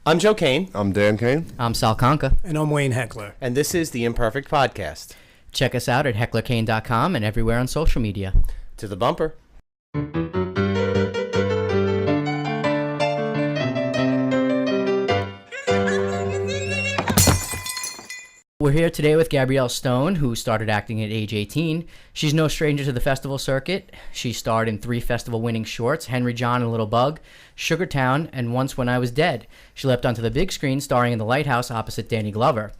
I'm Joe Kane. I'm Dan Kane. I'm Sal Conca. And I'm Wayne Heckler. And this is the Imperfect Podcast. Check us out at hecklerkane.com and everywhere on social media. To the bumper. We're here today with Gabrielle Stone, who started acting at age 18. She's no stranger to the festival circuit. She starred in 3 festival-winning shorts, Henry John and Little Bug, Sugartown, and Once When I Was Dead. She leapt onto the big screen starring in The Lighthouse opposite Danny Glover.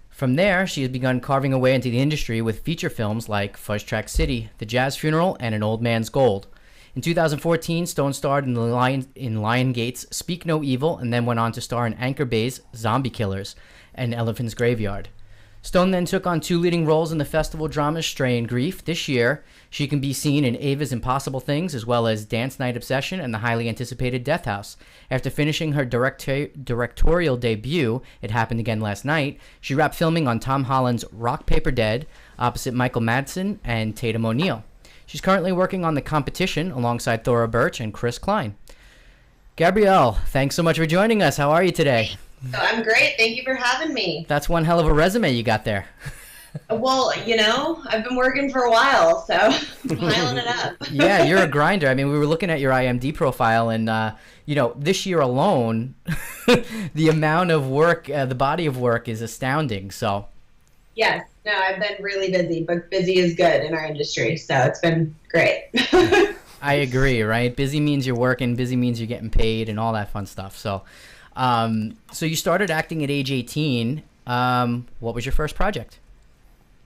From there, she has begun carving her way into the industry with feature films like Fuzz Track City, The Jazz Funeral, and An Old Man's Gold. In 2014, Stone starred in Lionsgate's Speak No Evil, and then went on to star in Anchor Bay's Zombie Killers and Elephant's Graveyard. Stone then took on 2 leading roles in the festival dramas Stray and Grief. This year, she can be seen in Ava's Impossible Things, as well as Dance Night Obsession and the highly anticipated Death House. After finishing her directorial debut, It Happened Again Last Night, she wrapped filming on Tom Holland's Rock, Paper, Dead, opposite Michael Madsen and Tatum O'Neal. She's currently working on The Competition alongside Thora Birch and Chris Klein. Gabrielle, thanks so much for joining us. How are you today? I'm great. Thank you for having me. That's one hell of a resume you got there. Well, I've been working for a while, so piling it up. Yeah, you're a grinder. I mean, we were looking at your IMDb profile, and, this year alone, the amount of work, the body of work is astounding, so. Yes. No, I've been really busy, but busy is good in our industry, so it's been great. I agree, right? Busy means you're working, busy means you're getting paid, and all that fun stuff, so. So you started acting at age 18. What was your first project?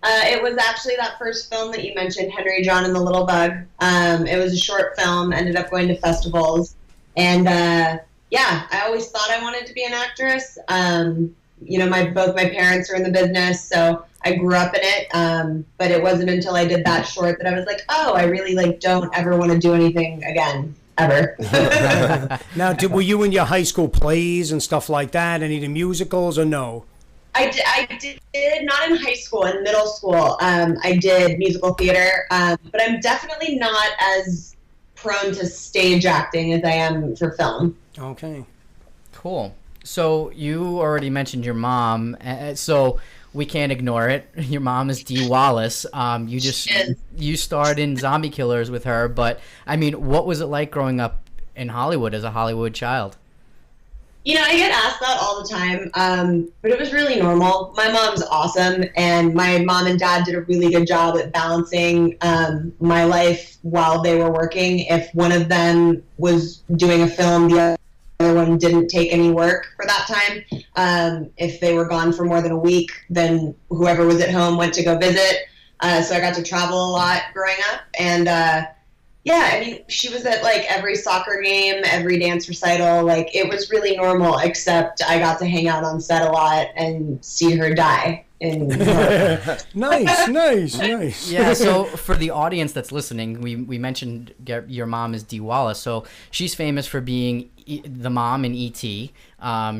It was actually that first film that you mentioned, Henry John and the Little Bug. It was a short film, ended up going to festivals. And, I always thought I wanted to be an actress. Both my parents are in the business, so I grew up in it. But it wasn't until I did that short that I was like, oh, I really don't ever want to do anything again. Ever. Now, were you in your high school plays and stuff like that? Any of the musicals or no? I did not in high school. In middle school, I did musical theater, but I'm definitely not as prone to stage acting as I am for film. Okay. Cool. So you already mentioned your mom, so we can't ignore it. Your mom is Dee Wallace. You starred in Zombie Killers with her, but I mean, what was it like growing up in Hollywood as a Hollywood child? I get asked that all the time, but it was really normal. My mom's awesome, and my mom and dad did a really good job at balancing my life while they were working. If one of them was doing a film, the other one didn't take any work for that time. If they were gone for more than a week, then whoever was at home went to go visit. So I got to travel a lot growing up, and she was at every soccer game, every dance recital. It was really normal, except I got to hang out on set a lot and see her die. Nice. Yeah, so for the audience that's listening, we mentioned your mom is Dee Wallace. So she's famous for being the mom in E.T.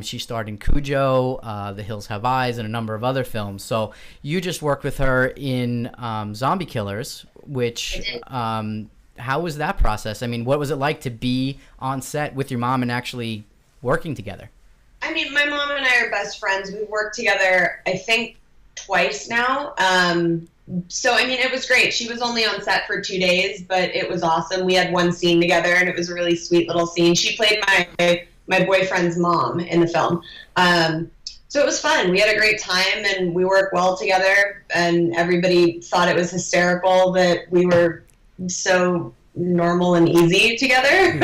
She starred in Cujo, The Hills Have Eyes, and a number of other films. So you just worked with her in Zombie Killers, which how was that process? I mean, what was it like to be on set with your mom and actually working together? I mean, my mom and I are best friends. We've worked together, I think, twice now. It was great. She was only on set for 2 days, but it was awesome. We had one scene together, and it was a really sweet little scene. She played my boyfriend's mom in the film. So it was fun. We had a great time, and we worked well together, and everybody thought it was hysterical that we were so normal and easy together.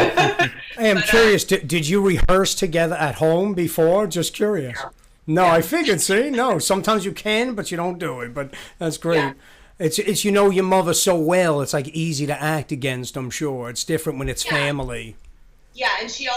I am curious, did you rehearse together at home before? Just curious. No, I figured, see? No, sometimes you can, but you don't do it. But that's great. Yeah. It's your mother so well, it's easy to act against, I'm sure. It's different when it's family. Yeah, and she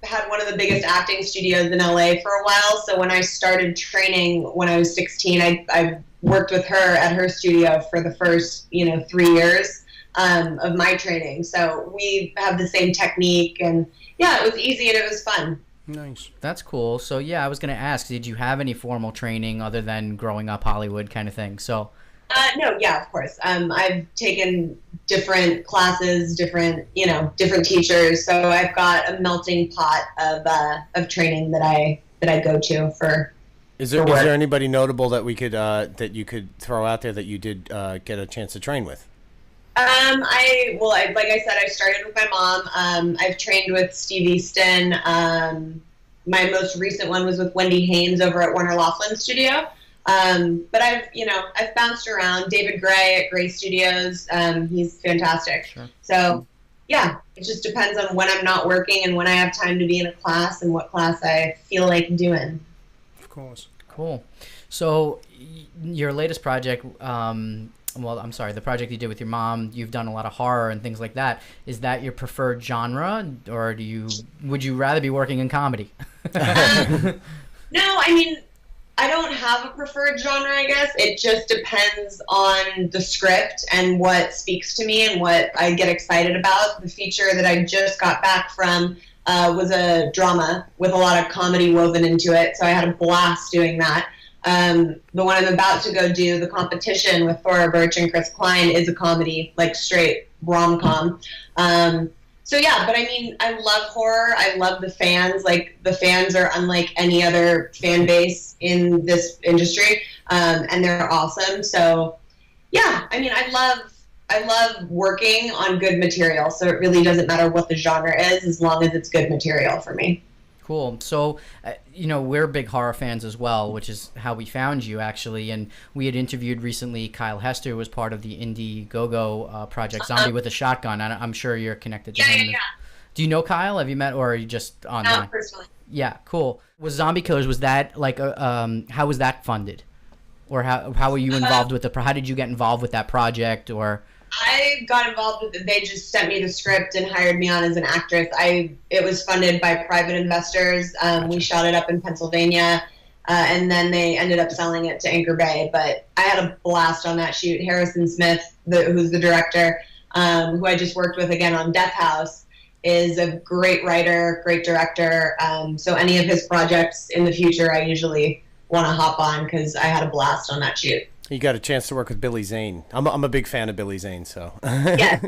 had one of the biggest acting studios in LA for a while. So when I started training when I was 16, I worked with her at her studio for the first, 3 years of my training. So we have the same technique, and it was easy and it was fun. Nice. That's cool. So I was going to ask, did you have any formal training other than growing up Hollywood kind of thing? So No, yeah, of course. I've taken different classes, different teachers. So I've got a melting pot of training that I go to for. Is there anybody notable that we could that you could throw out there that you did get a chance to train with? Like I said, I started with my mom. I've trained with Steve Easton. My most recent one was with Wendy Haynes over at Warner Laughlin Studio. But I've bounced around. David Gray at Gray Studios. He's fantastic. Sure. So yeah, it just depends on when I'm not working and when I have time to be in a class and what class I feel like doing. Of course. Cool. So your latest project, the project you did with your mom, you've done a lot of horror and things like that. Is that your preferred genre, or would you rather be working in comedy? No, I mean, I don't have a preferred genre, I guess. It just depends on the script and what speaks to me and what I get excited about. The feature that I just got back from was a drama with a lot of comedy woven into it, so I had a blast doing that. The one I'm about to go do, The Competition with Thora Birch and Chris Klein, is a comedy, like straight rom-com. So yeah, but I mean, I love horror. I love the fans. Like, the fans are unlike any other fan base in this industry, and they're awesome. So yeah, I mean, I love working on good material. So it really doesn't matter what the genre is, as long as it's good material for me. Cool. So, we're big horror fans as well, which is how we found you, actually. And we had interviewed recently Kyle Hester, who was part of the Indiegogo project, Zombie with a Shotgun. I'm sure you're connected to him. Yeah. Do you know Kyle? Have you met, or are you just online? Personally. Yeah, cool. Was Zombie Killers, was that like, how was that funded? Or how were you involved with how did you get involved with that project, or... I got involved with it. They just sent me the script and hired me on as an actress. It was funded by private investors. We shot it up in Pennsylvania, and then they ended up selling it to Anchor Bay. But I had a blast on that shoot. Harrison Smith, who's the director, who I just worked with again on Death House, is a great writer, great director. So any of his projects in the future, I usually want to hop on because I had a blast on that shoot. You got a chance to work with Billy Zane. I'm a big fan of Billy Zane, so. Yes.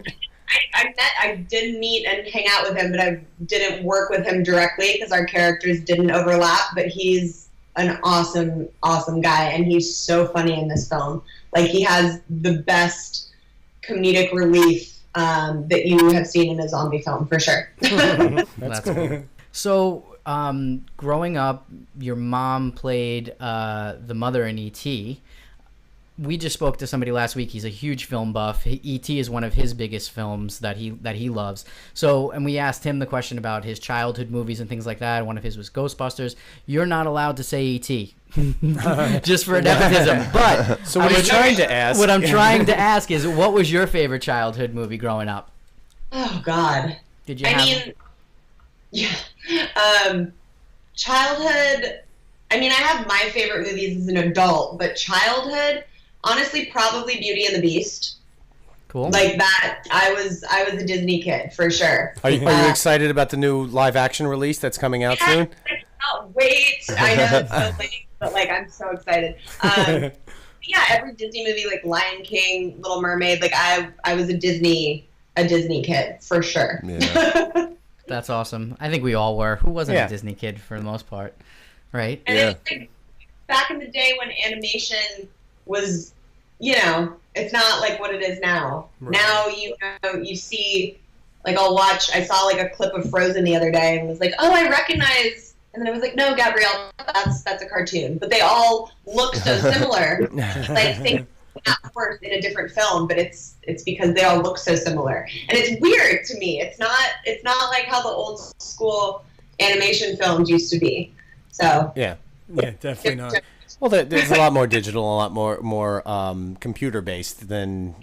I did meet and hang out with him, but I didn't work with him directly because our characters didn't overlap, but he's an awesome, awesome guy, and he's so funny in this film. Like, he has the best comedic relief that you have seen in a zombie film, for sure. That's cool. So, growing up, your mom played the mother in E.T., we just spoke to somebody last week. He's a huge film buff. E.T. is one of his biggest films that he loves. So, and we asked him the question about his childhood movies and things like that. One of his was Ghostbusters. You're not allowed to say E.T. just for nepotism. But so what are you trying to ask? What I'm trying to ask is, what was your favorite childhood movie growing up? Oh God. Did you? Childhood. I mean, I have my favorite movies as an adult, but childhood. Honestly, probably Beauty and the Beast. Cool. Like that, I was a Disney kid for sure. Are you excited about the new live action release that's coming out soon? I cannot wait. I know it's so late, but like I'm so excited. Yeah, every Disney movie, like Lion King, Little Mermaid, like I was a Disney kid for sure. Yeah. That's awesome. I think we all were. Who wasn't a Disney kid for the most part, right? And it was like back in the day when animation was, it's not like what it is now. Right. Now, you see, like I saw like a clip of Frozen the other day and was like, oh, I recognize, and then I was like, no, Gabrielle, that's a cartoon. But they all look so similar. Like, think of course in a different film, but it's because they all look so similar. And it's weird to me. It's not like how the old school animation films used to be. So yeah, definitely not. Well, there's a lot more digital, a lot more computer-based than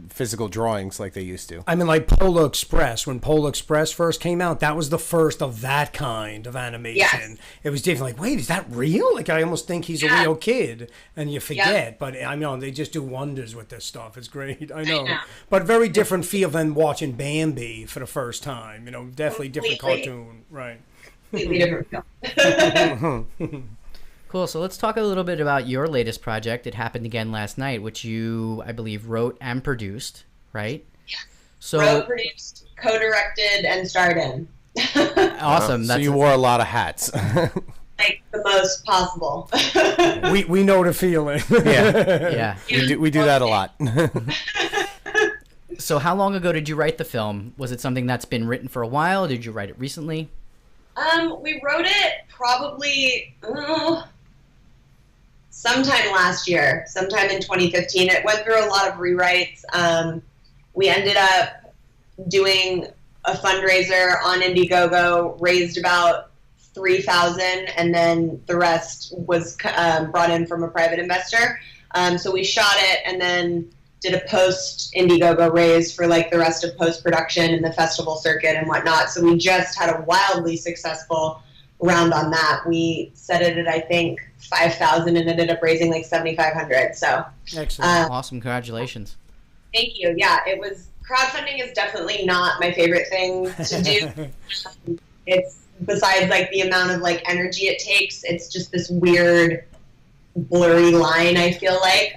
physical drawings like they used to. I mean, like Polar Express. When Polar Express first came out, that was the first of that kind of animation. Yes. It was different. Like, wait, is that real? Like, I almost think he's a real kid, and you forget. Yep. But I know they just do wonders with this stuff. It's great. I know. But very different feel than watching Bambi for the first time. Definitely different cartoon. Right. Completely different film. Cool. So let's talk a little bit about your latest project. It happened again last night, which you, I believe, wrote and produced, right? Yeah. So Wrote, produced, co-directed, and starred in. awesome. So you wore a lot of hats. Like the most possible. We know the feeling. yeah. We do that a lot. So how long ago did you write the film? Was it something that's been written for a while? Did you write it recently? We wrote it probably sometime last year, sometime in 2015. It went through a lot of rewrites. We ended up doing a fundraiser on Indiegogo, raised about $3,000, and then the rest was brought in from a private investor. So we shot it and then did a post Indiegogo raise for like the rest of post-production and the festival circuit and whatnot. So we just had a wildly successful round on that. We set it at, I think, 5,000 and ended up raising like 7,500. So Excellent. Awesome. Congratulations. thank you. Yeah, it was, crowdfunding is definitely not my favorite thing to do. It's, besides like the amount of like energy it takes, it's just this weird blurry line, I feel like.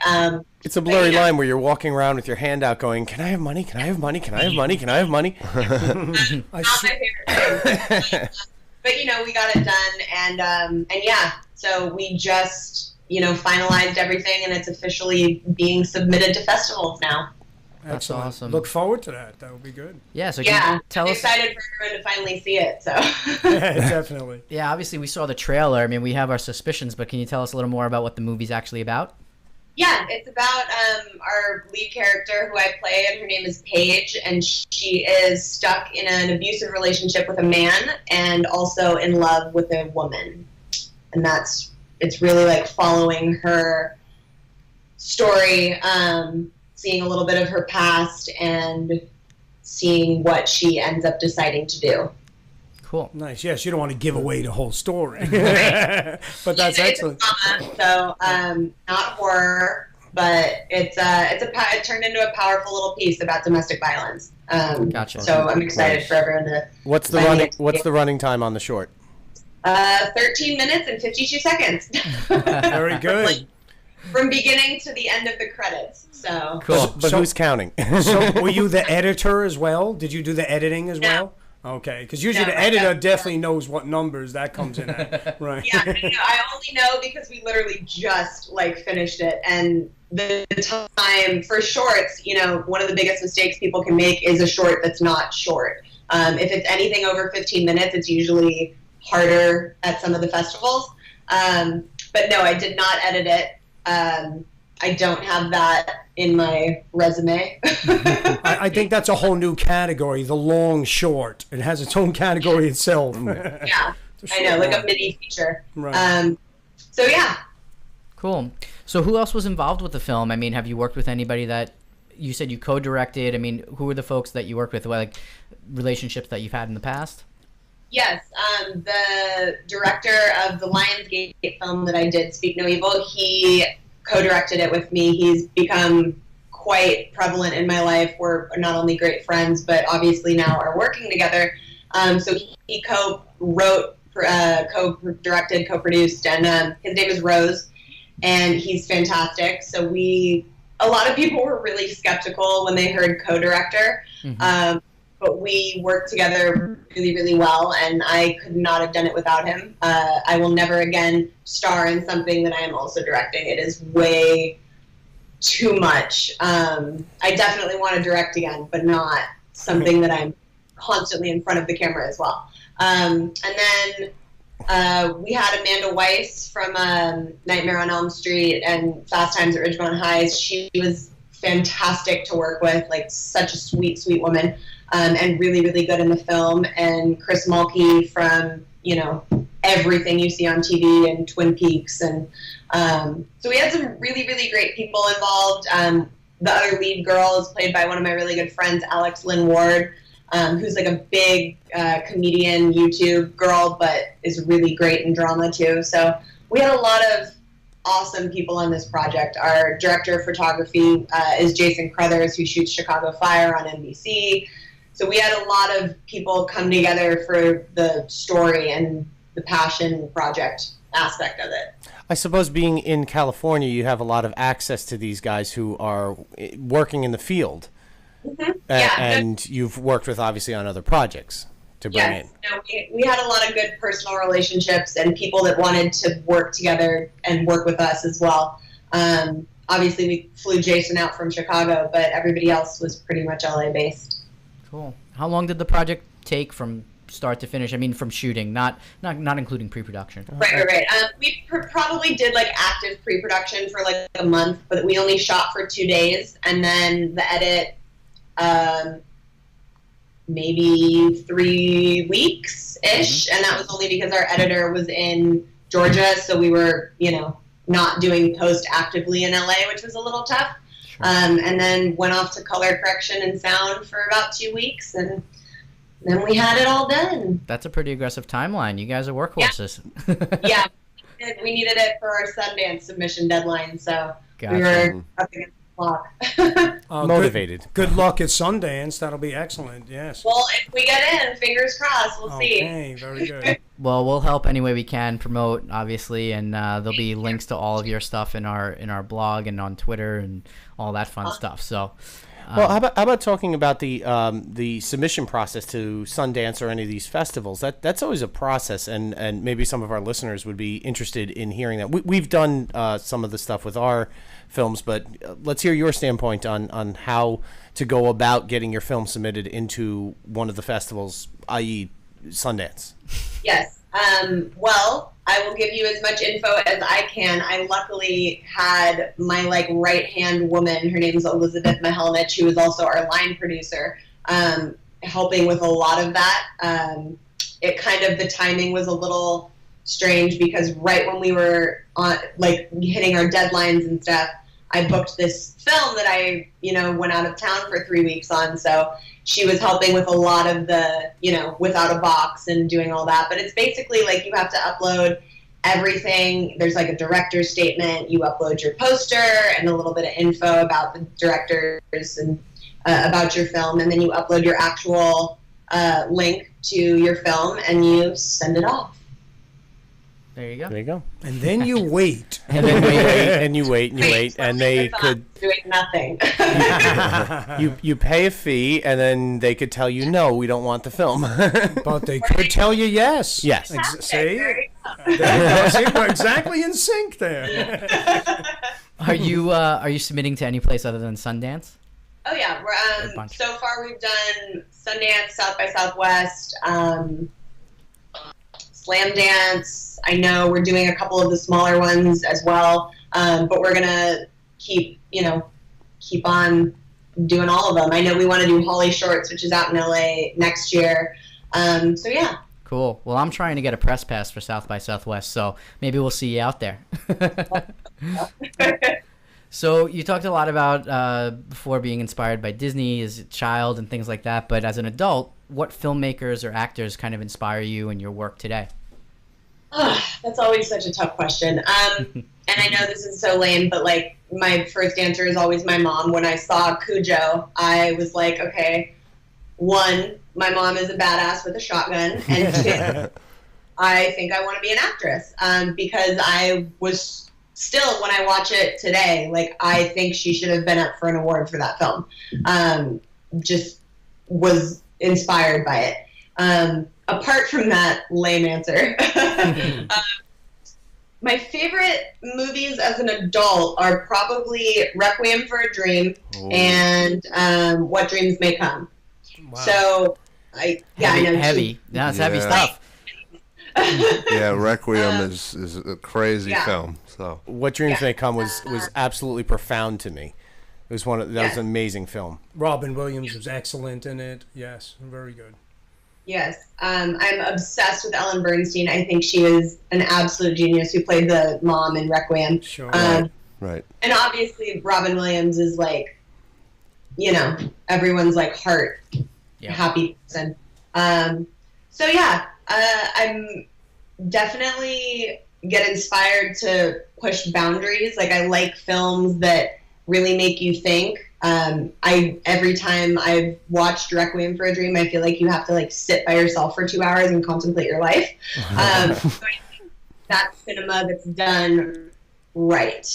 It's a blurry line where you're walking around with your hand out going, can I have money? Can I have money? Can I have money? Can I have money? Not my favorite thing. But, you know, we got it done. And yeah, so we just, you know, finalized everything and it's officially being submitted to festivals now. That's Excellent. awesome. Look forward to that. That would be good. Yeah. So Yeah, can you tell I'm us. excited for everyone to finally see it. So Definitely. Yeah, obviously we saw the trailer. I mean, we have our suspicions, but can you tell us a little more about what the movie's actually about? yeah, it's about our lead character who I play, and her name is Paige, and she is stuck in an abusive relationship with a man and also in love with a woman. And it's really like following her story, seeing a little bit of her past and seeing what she ends up deciding to do. Cool. Nice. Yes, you don't want to give away the whole story. But that's excellent. It's a drama, so not horror, but it turned into a powerful little piece about domestic violence. Gotcha. So I'm excited for everyone to. What's the running time on the short? 13 minutes and 52 seconds. Very good. Like, from beginning to the end of the credits. So. Cool. But who's counting? So were you the editor as well? Did you do the editing as well? Okay, because usually the editor definitely knows what numbers that comes in at. Right. Yeah, I only know because we literally just like finished it, and the time for shorts, you know, one of the biggest mistakes people can make is a short that's not short. If it's anything over 15 minutes, it's usually harder at some of the festivals. But no, I did not edit it. I don't have that in my resume. I think that's a whole new category, the long short. It has its own category itself. Yeah, I know, like a mini feature. Right. So yeah. Cool. So who else was involved with the film? I mean, have you worked with anybody that you said you co-directed? I mean, who are the folks that you worked with, like relationships that you've had in the past? Yes, the director of the Lionsgate film that I did, Speak No Evil, he co-directed it with me. He's become quite prevalent in my life. We're not only great friends, but obviously now are working together. So he co-wrote, co-directed, co-produced, and his name is Rose, and he's fantastic. So a lot of people were really skeptical when they heard co-director, but we worked together really, really well, and I could not have done it without him. I will never again star in something that I am also directing. It is way too much. I definitely want to direct again, but not something that I'm constantly in front of the camera as well. And then we had Amanda Weiss from Nightmare on Elm Street and Fast Times at Ridgemont High. She was fantastic to work with, like such a sweet, sweet woman. And really, really good in the film. And Chris Mulkey from, you know, everything you see on TV and Twin Peaks. And so we had some really, really great people involved. The other lead girl is played by one of my really good friends, Alex Lynn Ward, who's like a big comedian YouTube girl, but is really great in drama too. So we had a lot of awesome people on this project. Our director of photography is Jason Crothers, who shoots Chicago Fire on NBC. So we had a lot of people come together for the story and the passion project. aspect of it. I suppose being in California, you have a lot of access to these guys who are working in the field. And you've worked with, obviously, on other projects to bring in. No, we had a lot of good personal relationships and people that wanted to work together and work with us as well. Obviously, we flew Jason out from Chicago, but everybody else was pretty much LA based. Cool. How long did the project take from start to finish? I mean, from shooting, not including pre-production. Right. We probably did like active pre-production for like a month, but we only shot for 2 days, and then the edit, maybe 3 weeks ish, and that was only because our editor was in Georgia, so we were, not doing post actively in LA, which was a little tough. Sure. And then went off to color correction and sound for about 2 weeks, and then we had it all done. That's a pretty aggressive timeline. You guys are workhorses. Yeah, we needed it for our Sundance submission deadline, so Gotcha. We were up against the clock. Motivated. Good luck at Sundance. That'll be excellent. Yes. Well, if we get in, fingers crossed. We'll see. Okay, very good. Well, we'll help any way we can promote, obviously, and there'll be links to all of your stuff in our blog and on Twitter and all that fun stuff. So, well, how about talking about the submission process to Sundance or any of these festivals? That's always a process, and maybe some of our listeners would be interested in hearing that. We've done some of the stuff with our films, but let's hear your standpoint on how to go about getting your film submitted into one of the festivals, i.e. Sundance. Yes. Well, I will give you as much info as I can. I luckily had my right-hand woman, her name is Elizabeth Mihelnich, who is also our line producer, helping with a lot of that. It kind of, the timing was a little strange because right when we were on, hitting our deadlines and stuff, I booked this film that I, went out of town for 3 weeks on. So she was helping with a lot of the, without a box and doing all that. But it's basically you have to upload everything. There's a director's statement. You upload your poster and a little bit of info about the directors and about your film. And then you upload your actual link to your film and you send it off. There you go. There you go. And then you wait. And then you wait, and you wait, and you wait, and they could doing nothing. you pay a fee, and then they could tell you no, we don't want the film. But they could tell you yes. Yes. See? We're exactly in sync there. Are you submitting to any place other than Sundance? Oh yeah, we're so far we've done Sundance, South by Southwest, Slam Dance. I know we're doing a couple of the smaller ones as well, but we're gonna keep on doing all of them. I know we want to do Holly Shorts, which is out in LA next year. So yeah. Cool. Well, I'm trying to get a press pass for South by Southwest, so maybe we'll see you out there. So you talked a lot about before being inspired by Disney as a child and things like that, but as an adult, what filmmakers or actors kind of inspire you in your work today? That's always such a tough question. And I know this is so lame, but my first answer is always my mom. When I saw Cujo, I was like, okay, one, my mom is a badass with a shotgun, and two, I think I want to be an actress because I was still, when I watch it today, I think she should have been up for an award for that film. Just was inspired by it. Apart from that lame answer, my favorite movies as an adult are probably Requiem for a Dream and What Dreams May Come. Wow. So, I know. Heavy. No, it's heavy stuff. Yeah, Requiem is a crazy film. So What Dreams May Come was absolutely profound to me. It was that was an amazing film. Robin Williams was excellent in it. Yes, very good. Yes, I'm obsessed with Ellen Bernstein. I think she is an absolute genius who played the mom in Requiem. Sure. right. And obviously Robin Williams is everyone's heart happy person. So yeah, I'm definitely get inspired to push boundaries. I like films that really make you think. Every time I've watched Requiem for a Dream, I feel like you have to sit by yourself for 2 hours and contemplate your life. So that cinema that's done right,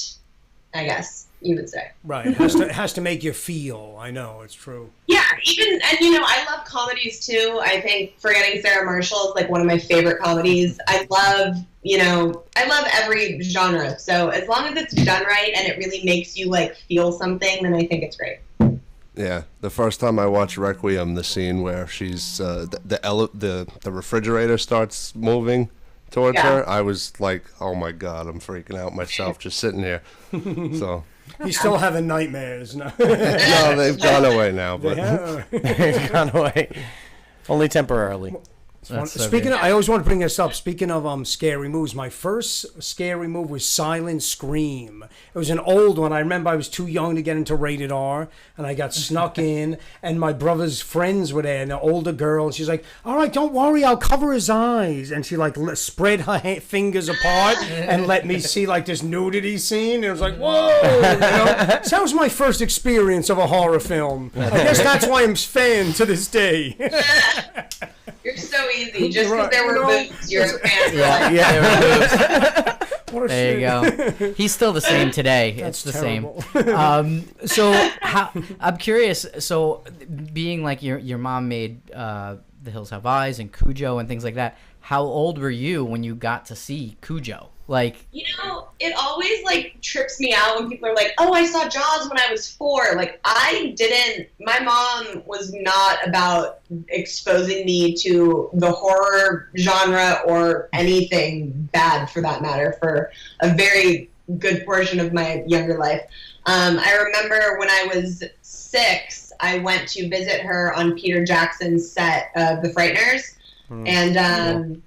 I guess you would say. Right. It has to make you feel. I know, it's true. Yeah, and I love comedies too. I think Forgetting Sarah Marshall is like one of my favorite comedies. I love every genre. So as long as it's done right and it really makes you like feel something, then I think it's great. Yeah, the first time I watched Requiem, the scene where she's the refrigerator starts moving towards her, I was like, oh my god, I'm freaking out myself just sitting here. So You still having nightmares? No, no, they've gone away now. But They've gone away, only temporarily. Speaking of, I always want to bring this up. Speaking of scary movies, my first scary movie was Silent Scream. It was an old one. I remember I was too young to get into rated R, and I got snuck in, and my brother's friends were there, and an older girl, and she's like, all right, don't worry, I'll cover his eyes. And she like spread her fingers apart and let me see like this nudity scene. And it was like, whoa, So that was my first experience of a horror film. I guess that's why I'm a fan to this day. You're so easy. Just because there were boobs, you're a fan. Yeah, there you go. He's still the same today. That's it's the terrible. same. So I'm curious. So being like your mom made The Hills Have Eyes and Cujo and things like that. How old were you when you got to see Cujo? Like, it always like trips me out when people are like, oh, I saw Jaws when I was 4. Like, I didn't. My mom was not about exposing me to the horror genre or anything bad for that matter for a very good portion of my younger life. I remember when I was 6, I went to visit her on Peter Jackson's set of The Frighteners. And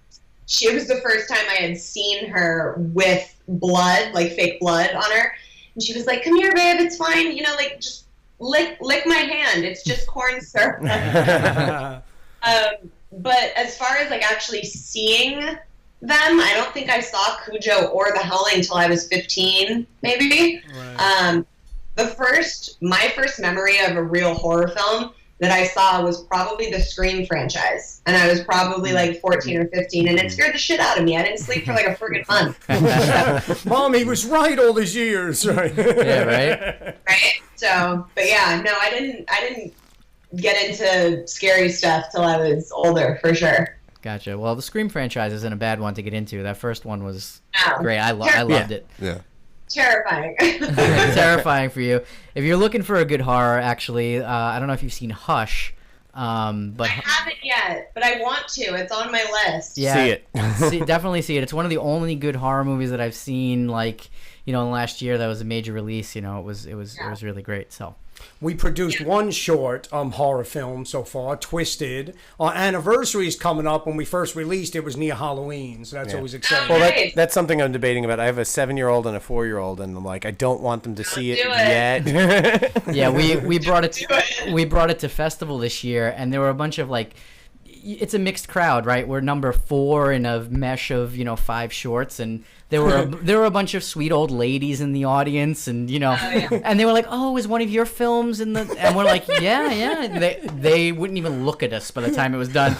it was the first time I had seen her with blood, like fake blood on her. And she was like, come here, babe, it's fine. Like, just lick my hand. It's just corn syrup. But as far as, like, actually seeing them, I don't think I saw Cujo or The Howling until I was 15, maybe. Right. My first memory of a real horror film that I saw was probably the Scream franchise. And I was probably like 14 or 15, and it scared the shit out of me. I didn't sleep for like a friggin' month. Mom, he was right all these years. Right? Yeah, right? Right? So, but yeah, no, I didn't get into scary stuff till I was older, for sure. Gotcha. Well, the Scream franchise isn't a bad one to get into. That first one was great. I loved it. Yeah. Terrifying. Terrifying for you. If you're looking for a good horror, actually, I don't know if you've seen Hush, but I haven't yet, but I want to. It's on my list. Yeah, See it. Definitely see it. It's one of the only good horror movies that I've seen. Like, in the last year, that was a major release. It was really great. So. We produced one short horror film so far, Twisted. Our anniversary is coming up. When we first released it was near Halloween, so that's always exciting. Well, that's something I'm debating about. I have a 7-year-old and a 4-year-old, and I'm like, I don't want them to see it yet. Yeah, we brought it to festival this year, and there were a bunch of like, it's a mixed crowd, right? We're number 4 in a mesh of 5 shorts, and there were a bunch of sweet old ladies in the audience, and and they were like, "Oh, is one of your films in the?" And we're like, "Yeah." They wouldn't even look at us by the time it was done.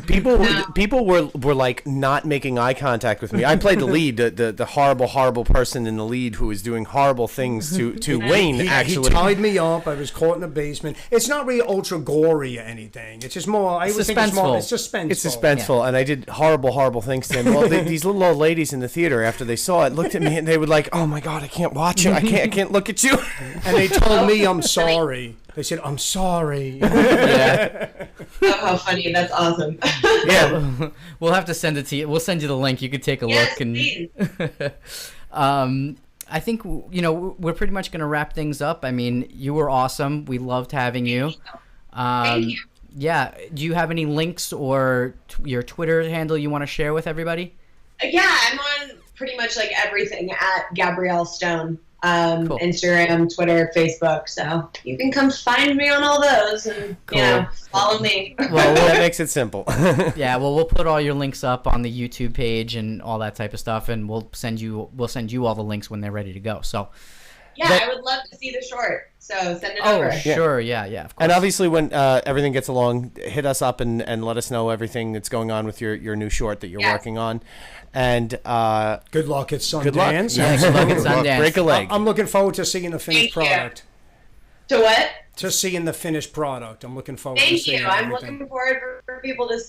People were like not making eye contact with me. I played the lead, the horrible person in the lead who was doing horrible things to Wayne. Actually, he tied me up. I was caught in the basement. It's not really ultra gory or anything. It's just more. I would think it's more. It's suspenseful. It's suspenseful, and I did horrible things to them. Well, these little old ladies in the theater, after they saw it, looked at me and they were like, "Oh my God, I can't watch it. I can't look at you." And they told me, "I'm sorry." They said, "I'm sorry." Yeah. Oh, how funny! That's awesome. Yeah, we'll have to send it to you. We'll send you the link. You could take a look. And please. I think we're pretty much going to wrap things up. I mean, you were awesome. We loved having you. Thank you. Yeah. Do you have any links or your Twitter handle you want to share with everybody? Yeah, I'm on pretty much like everything at Gabrielle Stone. Cool. Instagram, Twitter, Facebook. So you can come find me on all those and follow me. Well, that makes it simple. Yeah, well, we'll put all your links up on the YouTube page and all that type of stuff, and we'll send you all the links when they're ready to go. So Yeah, I would love to see the short. So send it over. Sure. Yeah, of course. And obviously, when everything gets along, hit us up and let us know everything that's going on with your new short that you're working on. And good luck at Sundance. Good luck. Yeah, good luck at Sundance. Break a leg. I'm looking forward to seeing the finished product. To what? To seeing the finished product. I'm looking forward to Thank seeing you. everything. I'm looking forward for people to,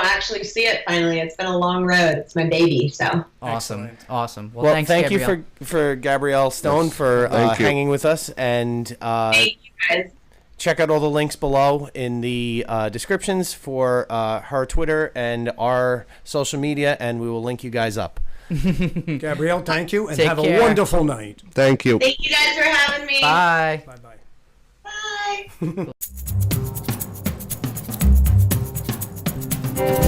actually see it finally. It's been a long road. It's my baby, so. Awesome. Well, Well, thanks, thank Gabrielle. you for Gabrielle Stone for hanging with us. And thank you, guys. check out all the links below in the descriptions for her Twitter and our social media, and we will link you guys up. Gabrielle, thank you, and Take have care. a wonderful night. Thank you. Thank you guys for having me. Bye. Bye-bye. Bye.